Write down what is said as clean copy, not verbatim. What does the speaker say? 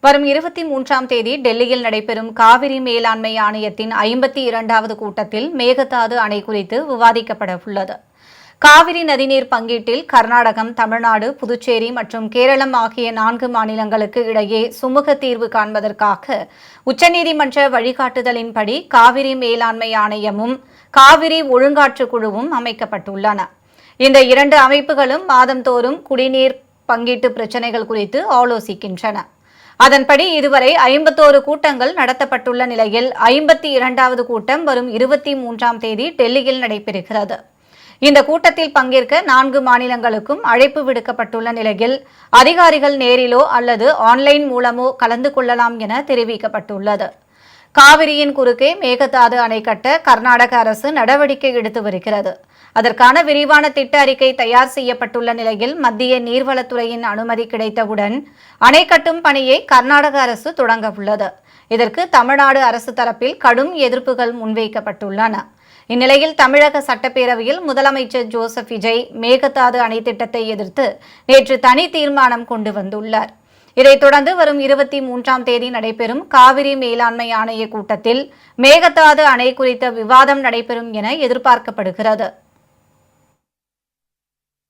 வரும் 23ஆம் தேதி டெல்லியில் நடைபெறும் காவிரி மேலாண்மை ஆணையத்தின் 52வது கூட்டத்தில் மேகதாது அணை குறித்து விவாதிக்கப்பட உள்ளது. காவிரி நதிநீர் பங்கீட்டில் கர்நாடகம், தமிழ்நாடு, புதுச்சேரி மற்றும் கேரளம் ஆகிய 4 மாநிலங்களுக்கு இடையே சுமூக தீர்வு காண்பதற்காக உச்சநீதிமன்ற வழிகாட்டுதலின்படி காவிரி மேலாண்மை ஆணையமும் காவிரி ஒழுங்காற்று குழுவும் அமைக்கப்பட்டுள்ளன. இந்த 2 அமைப்புகளும் மாதந்தோறும் குடிநீர் பங்கீட்டு பிரச்சினைகள் குறித்து ஆலோசிக்கின்றன. அதன்படி இதுவரை 51 கூட்டங்கள் நடத்தப்பட்டுள்ள நிலையில் 52வது கூட்டம் வரும் 23ஆம் தேதி டெல்லியில் நடைபெறுகிறது. இந்த கூட்டத்தில் பங்கேற்க 4 மாநிலங்களுக்கும் அழைப்பு விடுக்கப்பட்டுள்ள நிலையில் அதிகாரிகள் நேரிலோ அல்லது ஆன்லைன் மூலமோ கலந்து கொள்ளலாம் என தெரிவிக்கப்பட்டுள்ளது. காவிரியின் குறுக்கே மேகதாது அணை கட்ட கர்நாடக அரசு நடவடிக்கை எடுத்து வருகிறது. அதற்கான விரிவான திட்ட அறிக்கை தயார் செய்யப்பட்டுள்ள நிலையில் மத்திய நீர்வளத்துறையின் அனுமதி கிடைத்தவுடன் அணை கட்டும் பணியை கர்நாடக அரசு தொடங்க உள்ளது. இதற்கு தமிழ்நாடு அரசு தரப்பில் கடும் எதிர்ப்புகள் முன்வைக்கப்பட்டுள்ளன. இந்நிலையில் தமிழக சட்டப்பேரவையில் முதலமைச்சர் ஜோசப் விஜய் மேகதாது அணை திட்டத்தை எதிர்த்து நேற்று தனி தீர்மானம் கொண்டு வந்துள்ளார். இதைத் தொடர்ந்து வரும் 23ஆம் தேதி நடைபெறும் காவிரி மேலாண்மை ஆணைய கூட்டத்தில் மேகதாது அணை குறித்த விவாதம் நடைபெறும் என எதிர்பார்க்கப்படுகிறது.